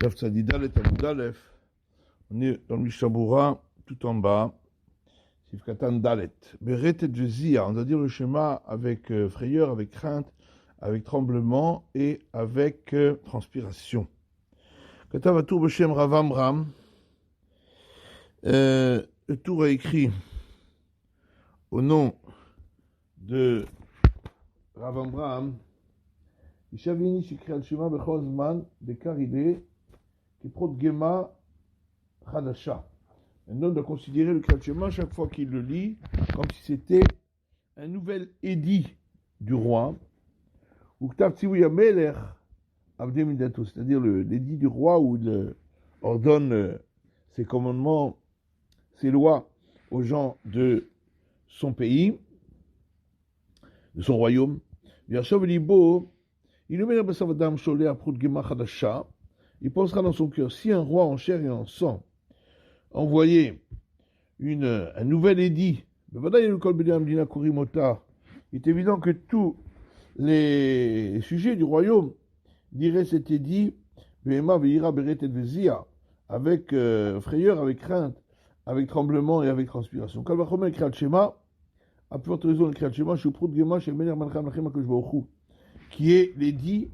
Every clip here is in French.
Daf Tzadidalet Amud Aleph. On est dans le Mishabura, tout en bas. Sifkatan Dalet. Beret et Vezia. On doit dire le schéma avec frayeur, avec crainte, avec tremblement et avec transpiration. Katav Atur Beshem Rav Amram. Le tour a écrit au nom de Rav Amram. Ishavini Shikri al-Shema Bechol Zman Bekarideh Kiprot Gema Chadasha. Un homme doit considérer le Kriyat Shema chaque fois qu'il le lit comme si c'était un nouvel édit du roi, ou Ktav Tzivui HaMelech Avdei Midato, c'est-à-dire l'édit du roi où il ordonne ses commandements, ses lois aux gens de son pays, de son royaume. Yashov Libo, il pensera dans son cœur, si un roi en chair et en sang envoyait un nouvel édit, il est évident que tous les sujets du royaume diraient cet édit avec frayeur, avec crainte, avec tremblement et avec transpiration. À plus forte raison, le Kriyat Shema, qui est l'édit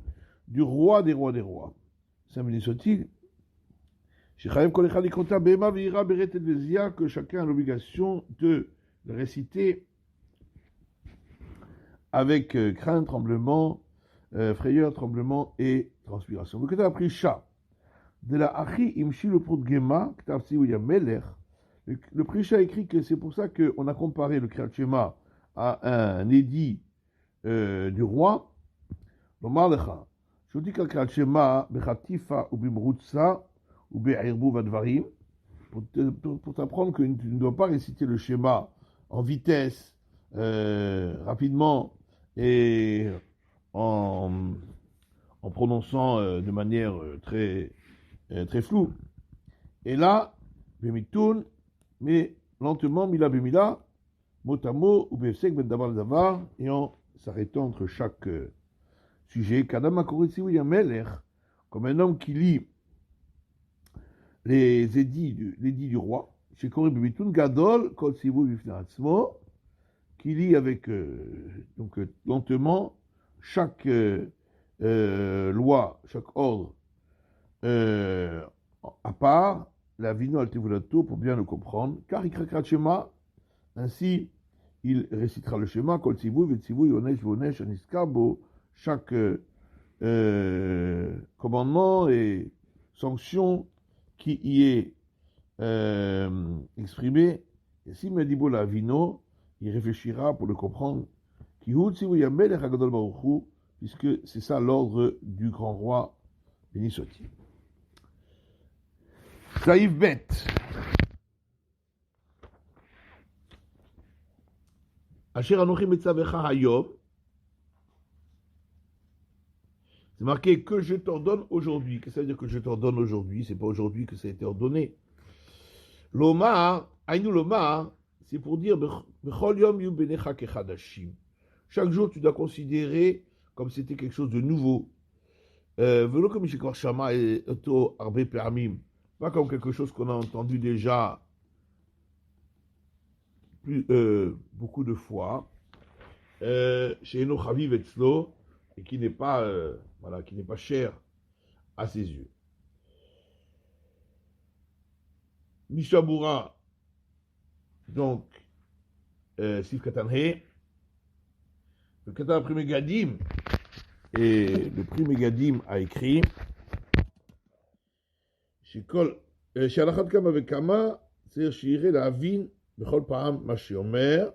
du roi des rois des rois. Ça me dit soit-il que chacun a l'obligation de le réciter avec crainte, tremblement, frayeur, tremblement et transpiration. Le Ketav a pris Shah. De la Achi Imshi le Prut Gema, Ketav Tzivui Melech. Le Prisha écrit que c'est pour ça qu'on a comparé le Kriyat Shema à un édit du roi. Lomar lecha, je dis que le Kriyat Shema bechatifa ou bimrutsa ou be'irbu vadvarim, pour t'apprendre que tu ne dois pas réciter le schéma en vitesse, rapidement et en prononçant de manière très floue. Et là, bemitoun, mais lentement, mila bemila, mot à mot, ou befsek ben davar davar, et en s'arrêtant entre chaque sujet. Kadam akoritziwi yamelech, comme un homme qui lit les édits du roi, chez Kori bemitoun gadol kol tzivui bifnei qui lit avec lentement chaque loi, chaque ordre à part, la vino al tevulato pour bien le comprendre, car il Kriyat Shema, ainsi il récitera le schéma, kol tzivui vetzivui onesh vonesh aniskabo, chaque commandement et sanction qui y est exprimé, et si Medibo la vino, il réfléchira pour le comprendre, puisque c'est ça l'ordre du grand roi, béni soit-il. Saïf Bet. Asher Anochi Metzavecha Hayom. C'est marqué que je t'ordonne aujourd'hui. Qu'est-ce que ça veut dire que je t'ordonne aujourd'hui? C'est pas aujourd'hui que ça a été ordonné. L'Omar, Aïnou l'Omar, c'est pour dire Bechol Yom Yu Benecha Kechadashim. Chaque jour, tu dois considérer comme c'était quelque chose de nouveau. Velo comme Shikor Shama et Oto Arbe Pe'amim. Pas comme quelque chose qu'on a entendu déjà beaucoup de fois. Chez Eno Chaviv Etzlo, et qui n'est pas cher à ses yeux. Mishabura, donc, Sifkatan He, le Katav Pri Megadim, et le Pri Megadim a écrit, chez Alachat Kama Vekama, c'est-à-dire Shiré la Avin, Bechol Pa'am Mashiomer,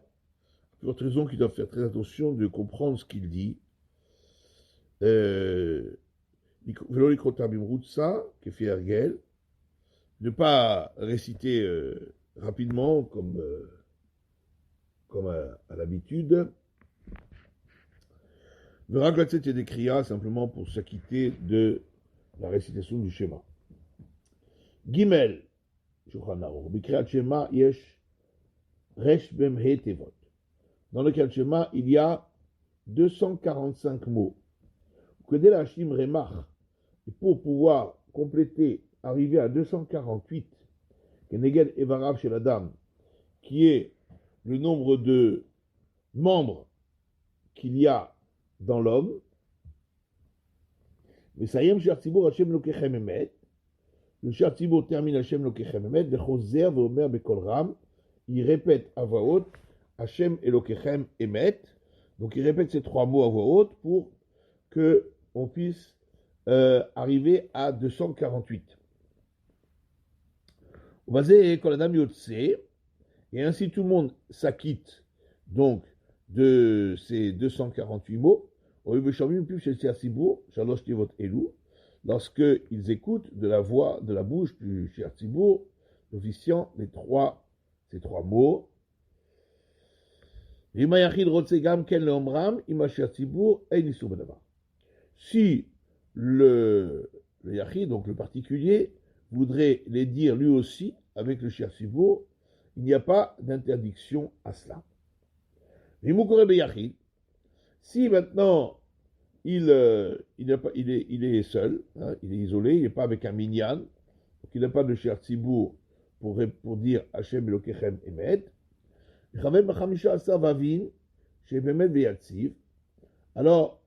pour votre raison qu'il doit faire très attention de comprendre ce qu'il dit. Ne pas réciter rapidement comme à l'habitude. Veraglatzet et des kriyas simplement pour s'acquitter de la récitation du schéma. Gimel, Shulchan Aruch, B'Kriyat Shema yesh resh bem he tevot. Dans le Kriyat Shema, il y a 245 mots. Et pour pouvoir compléter, arriver à 248, Keneged Evarav chez la dame, qui est le nombre de membres qu'il y a dans l'homme, mais Sayem Shar Tzibur Hashem Lokechem Emet, le Shar Tzibur termine Hashem Lokechem Emet, le Choser Vomer Bekol Ram, il répète à voix haute Hashem Elokechem Emet, donc il répète ces trois mots à voix haute pour qu'on puisse arriver à 248. On va dire que la dame Yotse, et ainsi tout le monde s'acquitte donc de ces 248 mots, lorsqu'ils écoutent de la voix, de la bouche du Shir Tzibur, l'officiant, ces trois mots. Si le Yachid, donc le particulier, voudrait les dire lui aussi avec le Shir Tzibur, il n'y a pas d'interdiction à cela. Si maintenant il est seul, hein, il est isolé, il n'est pas avec un minyan, donc il n'a pas de Shir Tzibur pour dire Hashem Elokechem Emet, alors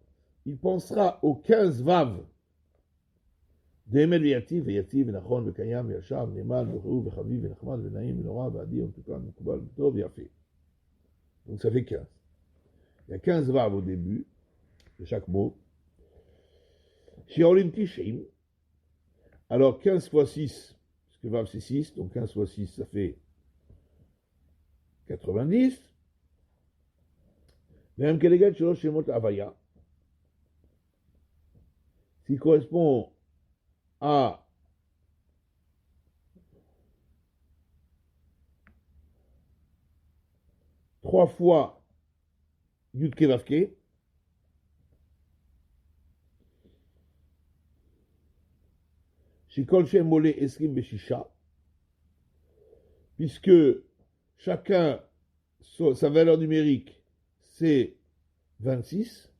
il pensera aux 15 vav d'Emet Veyativ, Veyativ, Venachon, Vekayam, Veyashar, Nemal, Vechu, Vechaviv, Venachman, Venaim, Venora, Vadi, Ontukan, Mekubal, Tov, Yafé. Donc ça fait 15. Il y a 15 vav au début de chaque mot. Shirolim Tishim. Alors 15 fois 6, parce que vav c'est 6, donc 15 fois 6 ça fait 90. Même Kelegat Shalosh Shemot Avaya, qui correspond à trois fois Yud Kevavke, Shikol Shem Mole Esrim Beshisha, puisque chacun, sa valeur numérique, c'est 26.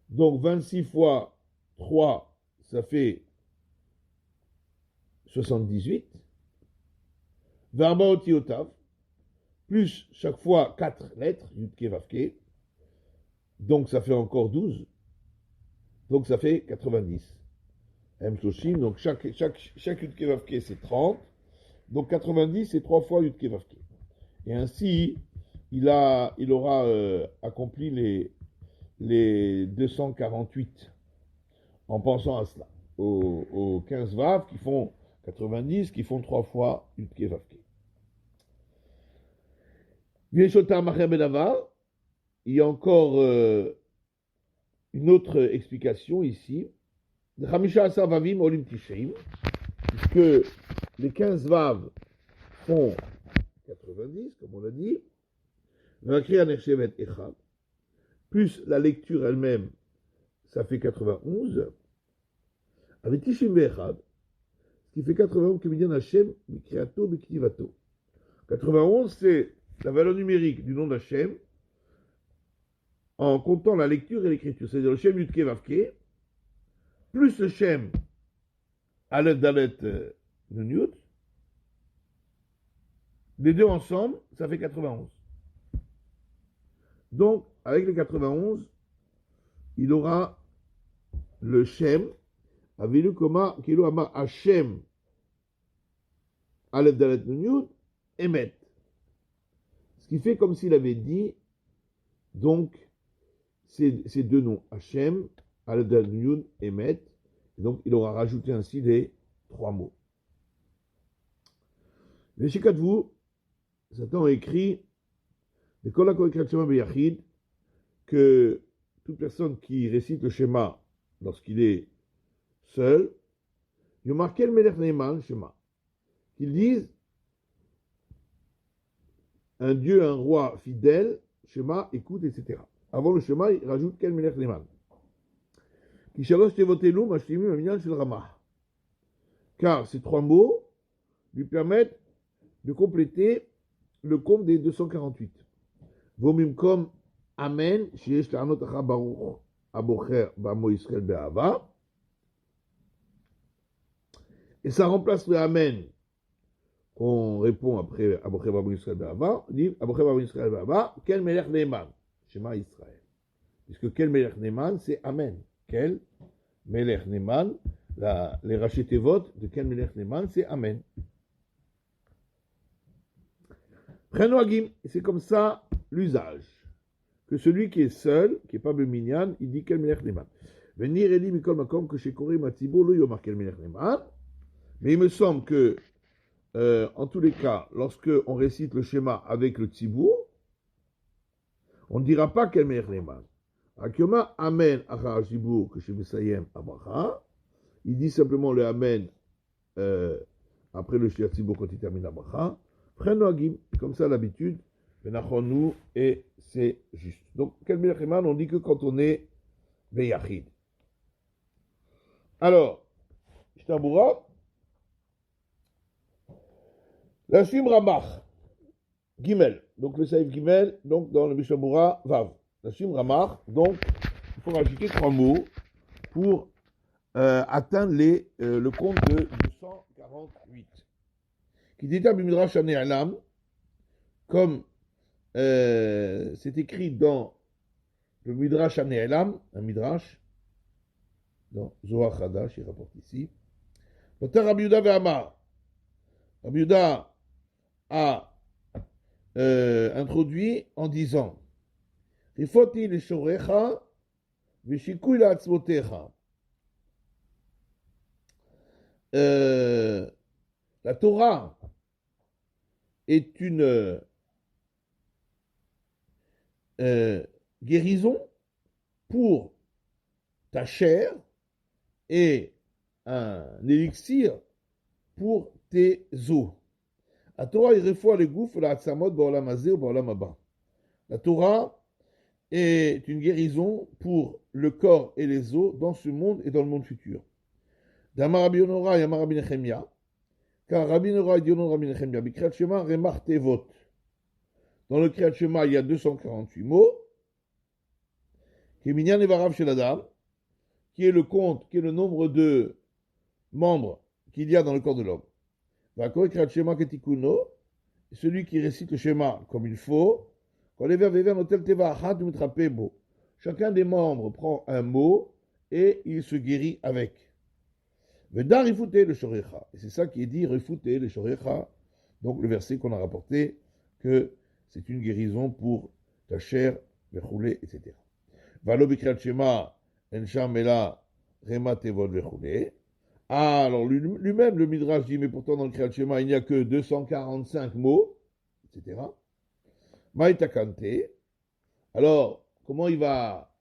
Donc 26 fois 3, ça fait 78. Verba Otiotav, plus chaque fois 4 lettres, Yudke Vavke, donc ça fait encore 12. Donc ça fait 90. M-Shoshim, donc chaque Yudke Vavke c'est 30. Donc 90 c'est 3 fois Yudke Vavke. Et ainsi, il aura accompli les 248 en pensant à cela. Aux 15 vav qui font 90, qui font 3 fois Yudke Vavke. Il y a encore une autre explication ici. Puisque les 15 vav font 90, comme on l'a dit, plus la lecture elle-même, ça fait 91, avec Tishim Ve'echad, ce qui fait 91 Keminyan Hashem, Mikriato, Miktivato. 91, c'est la valeur numérique du nom d'Hashem, en comptant la lecture et l'écriture, c'est-à-dire le Shem Yudke Vavke, plus le Shem Aleph Dalet Nun Yud, les deux ensemble, ça fait 91. Donc, avec les 91, il aura le Shem, Avinu Koma, Kilo Amar Hashem, Aleph Dalet Nun Yud, Emet. Ce qui fait comme s'il avait dit, donc, ces deux noms, Hashem, Aleph Dalet Nun Yud, Emet, et donc il aura rajouté ainsi les 3 mots. Les Shikatvu, Satan a écrit que toute personne qui récite le schéma lorsqu'il est seul, il marque le Melech Neiman, schéma, qu'ils disent un Dieu, un roi fidèle, schéma, écoute, etc. Avant le schéma, il rajoute quel Melech Neiman. Car ces 3 mots lui permettent de compléter le compte des 248. Vomim comme Amen, Sheesh La'anot Acha Baruch Abocher Bamo Israël Be'ava. Et ça remplace le Amen qu'on répond après Aboché Babou Israël Ba'ava. On dit Aboché Babou Israël Ba'ava, Kel Melech Neman, Shema Israël. Puisque Kel Melech Neman, c'est Amen. Kel Melech Neman, les rachetés votes de Kel Melech Neman, c'est Amen. Prenoagim, c'est comme ça l'usage. Que celui qui est seul, qui n'est pas Beminyan, il dit Kel Melech Neman. Venir Eli Mikol Makom que chez Koré Matzibur, lo Yomar Kel Melech Neman. Mais il me semble que, en tous les cas, lorsque on récite le schéma avec le Tzibour, on ne dira pas Kel Melech Neman. Akioma Amen Achar Tzibour que chez Messayem Abracha. Il dit simplement le Amen après le Shir Tzibour quand il termine Abracha. Prenoagim, comme ça l'habitude, Benachonu, et c'est juste. Donc, Kel Melech Neman, on dit que quand on est Beyachid. Alors, Shtaboura, la Shim Ramach, Gimel, donc le Saïf Gimel, donc dans le Mishabura, Vav. La Shim Ramach, donc il faut rajouter 3 mots pour atteindre le compte de 248. Qui détermine Midrash Ane'alam, comme c'est écrit dans le Midrash Ane'alam, un Midrash, dans Zohar Hadash, il rapporte ici. Rabbi Yehuda ve'amar. Rabbi Yehuda a introduit en disant Rifoti le shorecha v'shikui la atzvotecha. La Torah est une guérison pour ta chair et un élixir pour tes os. La Torah est refoua le gouffre la atzamot ba'olam hazeh ou ba'olam haba. La Torah est une guérison pour le corps et les os dans ce monde et dans le monde futur. D'Amar Rabbi Yonora et Amar Rabbi Nechemia, car Rabbi Yonora et Yonon Rabbi Nechemia, B'Kriyat Shema remar tevot. Dans le Kriyat Shema, il y a 248 mots. Qui est Minyan Evarav Shel Adam, qui est le compte, qui est le nombre de membres qu'il y a dans le corps de l'homme. Celui qui récite le schéma comme il faut, chacun des membres prend un mot et il se guérit avec. Et c'est ça qui est dit, refouter le shorecha, donc le verset qu'on a rapporté, que c'est une guérison pour ta chair, vechulé, etc. Valo b'kriyat shema, en sham ela rema tevod vechulé. Ah, alors lui-même, le Midrash dit, mais pourtant dans le Kriyat Shema, il n'y a que 245 mots, etc. Maïtakante. Alors, comment il va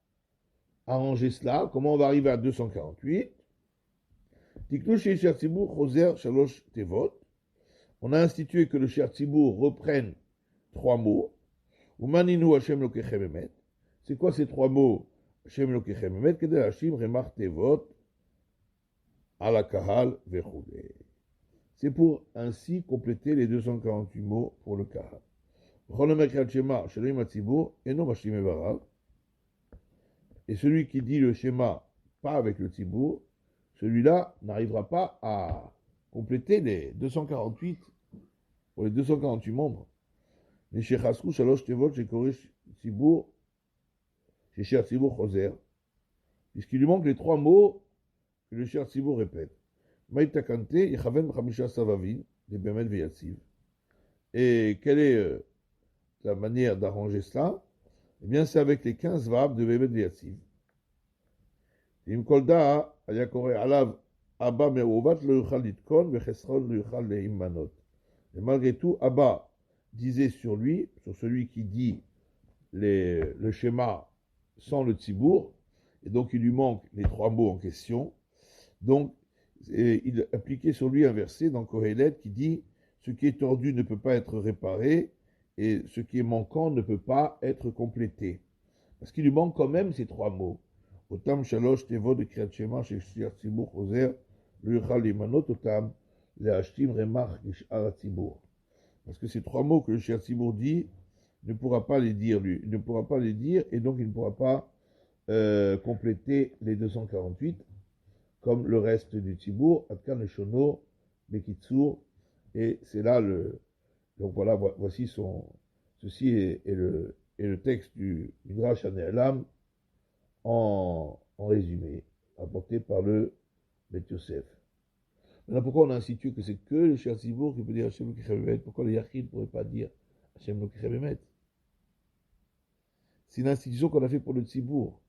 arranger cela? Comment on va arriver à 248? Tiknu chez Shir Tzibur, Choser, Shalosh, Tevot. On a institué que le Shir Tzibur reprenne 3 mots. Umaninu Hashem Lokechem Emet. C'est quoi ces 3 mots? Hashem Lokechem Emet, Kedel Hashim, Remar Tevot, Ala Kahal Vechoulet. C'est pour ainsi compléter les 248 mots pour le Kahal. Et celui qui dit le schéma pas avec le Tzibour, celui-là n'arrivera pas à compléter les 248 pour les 248 membres. Les Shechasrou Shalosh Tevot Shekorish Tzibour Shechir Tzibour Choser. Puisqu'il lui manque les 3 mots que le Shir Tzibour répète. Maïtakante, Yechaven B'chamisha Savavin, des Bemet Veyatsiv. Et quelle est la manière d'arranger cela? Eh bien, c'est avec les 15 vav de Bemet Veyatsiv. Im kolda, ayakore alav, Abba me'uvat le yuchal litkon, vechesron le yuchal le'immanot. Et malgré tout, Abba disait sur lui, sur celui qui dit le schéma sans le Tzibour, et donc il lui manque les 3 mots en question. Donc, il appliquait sur lui un verset dans Kohelet qui dit « Ce qui est tordu ne peut pas être réparé et ce qui est manquant ne peut pas être complété. » Parce qu'il lui manque quand même ces 3 mots. Otam shalosh tevot de Kriyat Shema chez Shir Tzibur Choser, le yuchal limanot otam, le hashtim remach gishar tzibur. Parce que ces 3 mots que le Shir Tzibur dit, ne pourra pas les dire lui, il ne pourra pas les dire et donc il ne pourra pas compléter les 248 comme le reste du Tzibour, Atkan le Shono, Bekitsur, et c'est là donc voilà, ceci est le texte du Midrash Ane'elam en résumé, apporté par le Bet Yosef. Maintenant, pourquoi on a institué que c'est que le Shir Tzibour qui peut dire Hashem Lokechem Emet? Pourquoi le Yachid ne pourrait pas dire Hashem Lokechem Emet? C'est une institution qu'on a fait pour le Tzibour.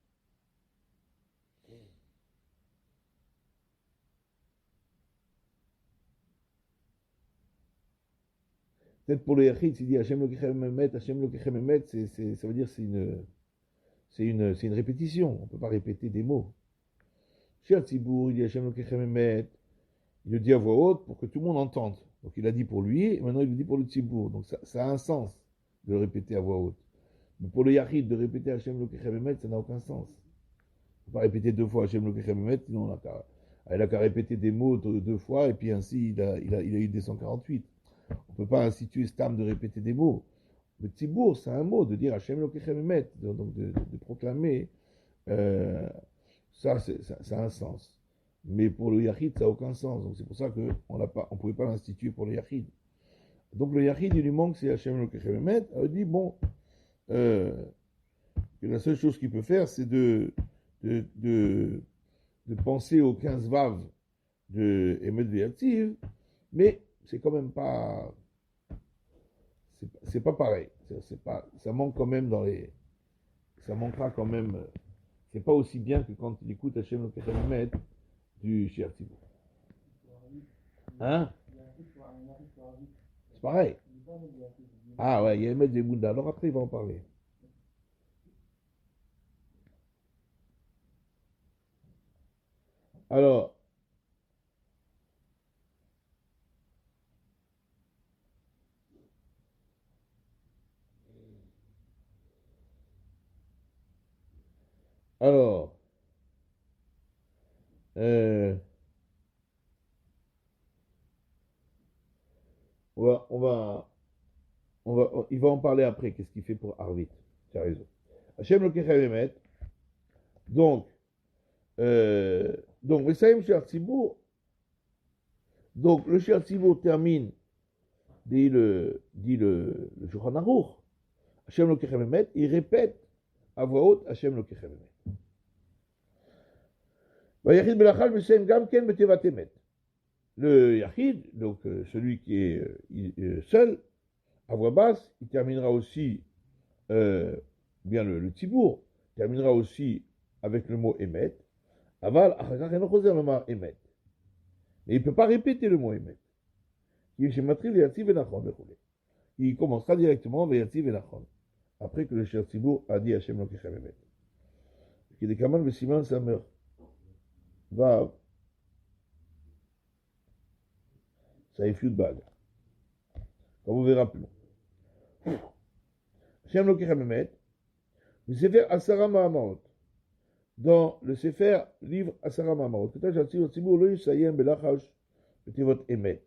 Peut-être pour le Yachid, s'il dit Hashem Lokechem Emet, Hashem Lokechem Emet, ça veut dire c'est une répétition. On ne peut pas répéter des mots. Shir Tzibour, il dit Hashem Lokechem Emet. Il le dit à voix haute pour que tout le monde entende. Donc il a dit pour lui, et maintenant il le dit pour le Tzibour. Donc ça a un sens de le répéter à voix haute. Mais pour le Yachid, de répéter Hashem Lokechem Emet, ça n'a aucun sens. On ne peut pas répéter 2 fois Hashem Lokechem Emet, sinon il a qu'à répéter des mots 2 fois, et puis ainsi il a eu des 148. On ne peut pas instituer ce terme de répéter des mots. Le Tzibour, c'est un mot, de dire Hashem Lokechem Emet, donc de proclamer, ça a un sens. Mais pour le Yachid, ça n'a aucun sens. Donc c'est pour ça qu'on ne pouvait pas l'instituer pour le Yachid. Donc le Yachid, il lui manque, c'est Hashem Lokechem Emet. Alors il dit, bon, que la seule chose qu'il peut faire, c'est de penser aux 15 vaves de Emet Ve'yativ, mais c'est quand même pas... C'est pas pareil. Ça manque quand même ça manquera quand même... C'est pas aussi bien que quand il écoute Hashem Lokechem Emet du Shir Tzibour. Hein? C'est pareil. Ah ouais, il y a Emet Ve'Mouda. Alors après, il va en parler. Alors, euh, il va en parler après. Qu'est-ce qu'il fait pour Arvit? Tu as raison. Hashem Lokechem Emet. Donc, Vesaim Shir Tzibour. Donc, le Shir Tzibour termine, dit le Shulchan Aruch, Hashem Lokechem Emet, il répète à voix haute Hashem Lokechem Emet. Vayachid Belachal Vesaim Gam Ken Betevat Emet. Le Yachid, donc celui qui est seul, à voix basse, il terminera aussi, bien le Tzibour, terminera aussi avec le mot Emet. Aval, Achakach Eno Choser Lomar Emet. Mais il ne peut pas répéter le mot Emet. Il commencera directement Ve'yativ Enachon, après que le Shir Tzibour a dit Hashem Lokechem Emet. Qui est Kaman Vesiman Samer. Vav. Ça est Yud-Bag. Comme vous verrez plus long. Hashem Lokechem Emet. Le Sefer Asara Mahamarot. Dans le Sefer, livre Asara Mahamarot. Kata Shir Tzibour lo yisayem belachash betivot Emet.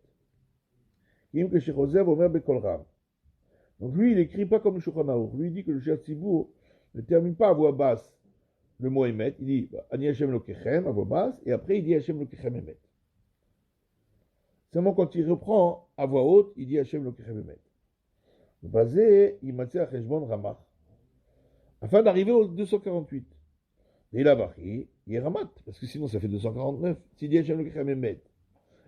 Kim que Shechozer Omer Bekol Ram. Donc lui, il n'écrit pas comme le Shulchan Aruch. Lui, il dit que le Shir Tzibour ne termine pas à voix basse le mot Emet. Il dit Ani Hashem Lokechem à voix basse, et après il dit Hashem Lokechem Emet. Seulement quand il reprend à voix haute, il dit Hashem Lokechem Emet. Basé, il matzeh à Cheshbon Ramach, afin d'arriver au 248. Et il a vaché, il est Ramat, parce que sinon ça fait 249. S'il dit Hashem Lokechem Emet,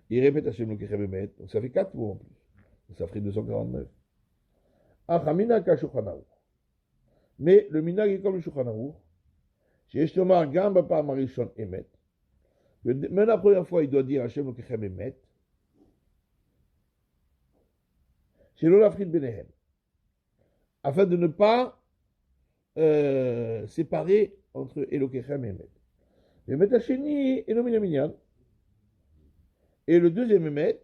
il répète Hashem Lokechem Emet, donc ça fait 4 mots en plus. Donc ça ferait 249. Achamina ka Shulchan Aruch. Mais le minag est comme le Shulchan Aruch. Sheyesh lomar gam b'pa'am harishon Emet. Même la première fois, il doit dire Hashem Lokechem Emet. Shelo lafrid benehem. Afin de ne pas séparer entre Elokechem et Emet. Emet Hasheni eno min haminyan. Et le deuxième Emet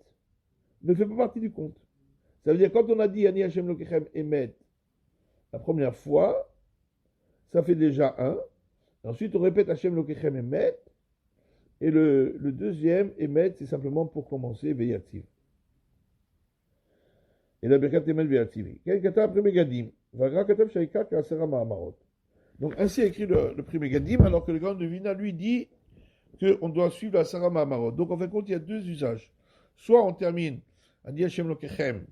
ne fait pas partie du compte. Ça veut dire, quand on a dit Ani Hashem Lokechem Emet la première fois, ça fait déjà 1. Ensuite, on répète Hashem Lokechem Emet. Et le deuxième Emet, c'est simplement pour commencer Ve'yativ. Et la Birkat Emet Ve'yativ. Quel katab Pri Megadim. Vagra katab Shaika Ka'asera Mahamarot. Donc, ainsi écrit le Pri Megadim, alors que le grand Devina lui dit qu'on doit suivre la Asara Mahamarot. Donc, en fin de compte, il y a 2 usages. soit on termine Ani Hashem Lokechem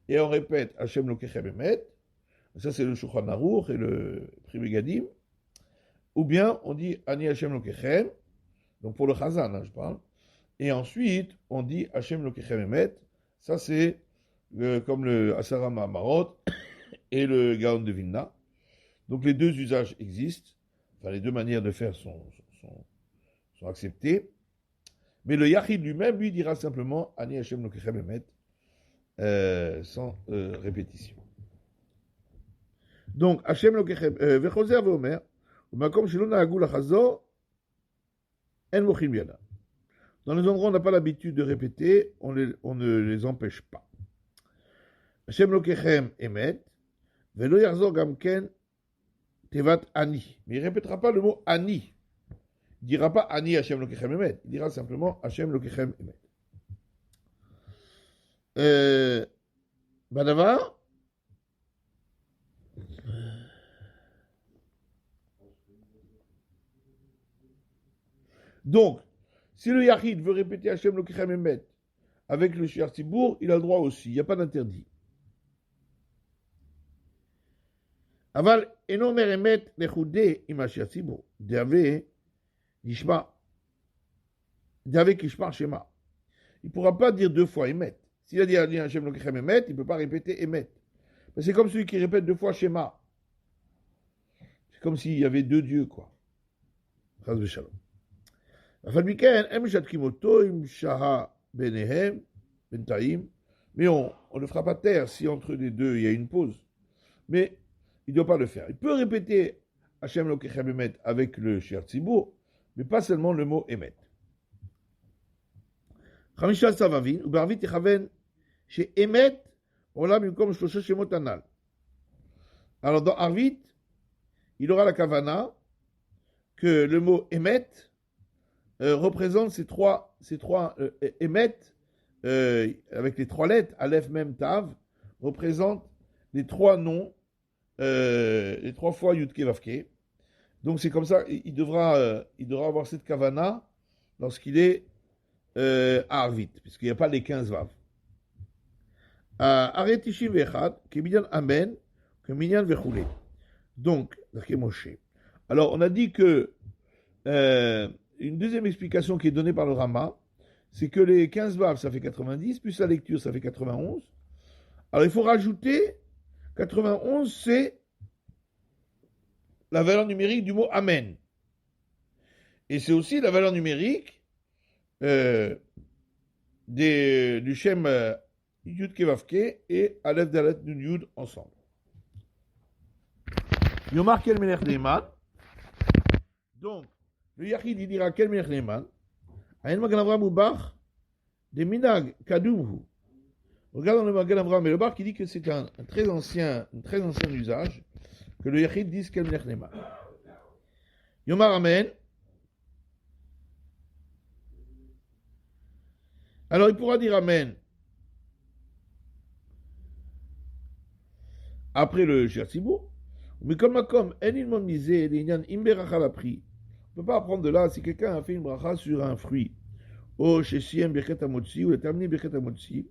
et on répète Hashem Lokechem Emet, ça c'est le Shulchan Aruch et le Pri Megadim, ou bien on dit Ani Hashem Lokechem, donc pour le Chazan, hein, je parle, et ensuite on dit Hashem Lokechem Emet, ça c'est comme le Asara Mahamarot et le Gaon de Vilna. Donc les deux usages existent, enfin les deux manières de faire sont acceptées, mais le Yachid lui-même, lui, dira simplement Ani Hashem Lokechem Emet, sans répétition. Donc, Hashem Lokechem, Vechoser Veomer, Umakom Shelo Nahagou Lachazor, En Mochim Yada. Dans les endroits où on n'a pas l'habitude de répéter, on ne les empêche pas. Hashem Lokechem Emet, Velo Yarzor Gamken Tevat Ani. Mais il ne répétera pas le mot Ani. Il ne dira pas Ani Hashem Lokechem Emet. Il dira simplement Hashem Lokechem Emet. Badavar. Donc, si le Yachid veut répéter Hashem Lokechem Emet avec le Shiar Tzibour, il a le droit aussi. Il n'y a pas d'interdit. Aval enomer emet lechude im Shiar Tzibour. D'ave kishmar shema. Il ne pourra pas dire deux fois Emet. S'il a dit Hashem Lokechem Emet, il ne peut pas répéter Emet. C'est comme celui qui répète deux fois Shema. C'est comme s'il y avait deux dieux, quoi. Chaz v'shalom. Mais on ne fera pas taire si entre les deux il y a une pause. Mais il ne doit pas le faire. Il peut répéter Hashem Lokechem Emet avec le Shiar Tzibour, mais pas seulement le mot Emet. Chamisha Savavin, ou Barvit Echaven, chez Emet, Olam Yukom Shlosha Shemot Anal. Alors dans Arvit, il aura la kavana que le mot Emet représente ces trois Emet, avec les trois lettres, Aleph, Mem, Tav, représente les trois noms, les trois fois Yudke Vavke. Donc c'est comme ça, il devra avoir cette kavana lorsqu'il est à Arvit, puisqu'il n'y a pas les 15 vav. Aretishim vechad, keminyan amen, keminyan vechoulé. Donc, d'après Moshe. Alors, on a dit que une deuxième explication qui est donnée par le Rama, c'est que les 15 vav, ça fait 90, plus la lecture, ça fait 91. Alors, il faut rajouter 91, c'est la valeur numérique du mot amen. Et c'est aussi la valeur numérique du Shem Yud Kevavke et Aleph Dalet Nun Yud ensemble. Yomar Kel Melech Neiman. Donc, le Yachid il dira Kel Melech Neiman. Ayen Magan Avram Ubach de Minag Kadumhu. Regarde dans le Magan Avram et le Bar qui dit que c'est un très ancien usage que le Yachid dise Kel Melech Neiman. Yomar Amen. Alors il pourra dire Amen après le Shiar Tzibour, mais comme Enilmon misé, l'Inyan Imberachal a pris. On ne peut pas apprendre de là si quelqu'un a fait une bracha sur un fruit. Oh, chez Siem Birket Amotzi, ou le terminé Birket Amotzi.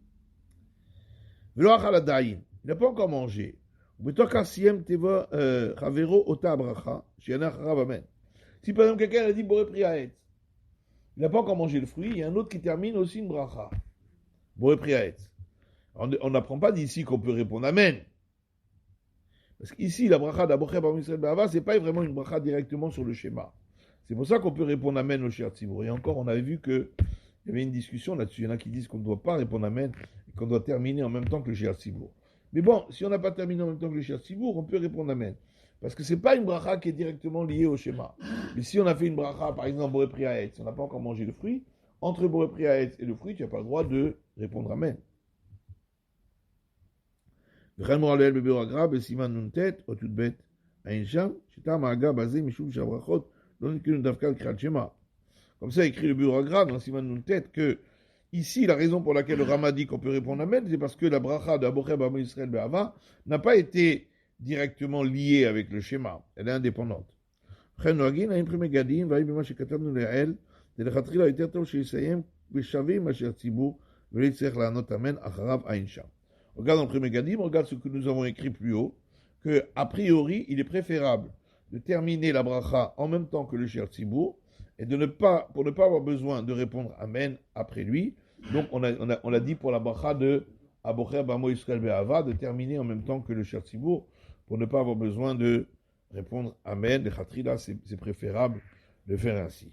Velo Achal Adayin. Il n'a pas encore mangé. Mais toi, quand Siem Teva Chavero Ota Bracha, chez Yanacharav Amen. Si par exemple quelqu'un a dit Boré Priaet, il n'a pas encore mangé le fruit, il y a un autre qui termine aussi une bracha. Boré Priaet. On n'apprend pas d'ici qu'on peut répondre Amen. Parce qu'ici, la bracha d'Abocher Bar Israël Ba'ava, c'est pas vraiment une bracha directement sur le schéma. C'est pour ça qu'on peut répondre Amen au Shiar Tzibour. Et encore, on avait vu qu'il y avait une discussion là-dessus. Il y en a qui disent qu'on ne doit pas répondre Amen et qu'on doit terminer en même temps que le Shiar Tzibour. Mais bon, si on n'a pas terminé en même temps que le Shiar Tzibour, on peut répondre Amen. Parce que c'est pas une bracha qui est directement liée au schéma. Mais si on a fait une bracha, par exemple, Boré Priaetz, on n'a pas encore mangé le fruit, entre Boré Priaetz et le fruit, tu n'as pas le droit de répondre Amen. Comme ça, écrit le bureau grave dans Siman Nuntet que ici, la raison pour laquelle le Rama dit qu'on peut répondre Amen, c'est parce que la bracha de Abocher Bar Israël Be'ava n'a pas été directement liée avec le schéma. Elle est indépendante. Regarde dans le premier Gadim, regarde ce que nous avons écrit plus haut, que a priori, il est préférable de terminer la bracha en même temps que le Shir Tzibour, et pour ne pas avoir besoin de répondre Amen après lui. Donc on l'a dit pour la bracha de Abocher Bamo Yisrael Be'ava, de terminer en même temps que le Shir Tzibour, pour ne pas avoir besoin de répondre Amen. Les Khatrila, c'est préférable de faire ainsi.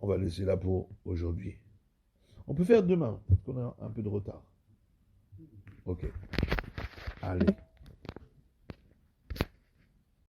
On va laisser là pour aujourd'hui. On peut faire demain, peut-être qu'on a un peu de retard. Ok. Allez.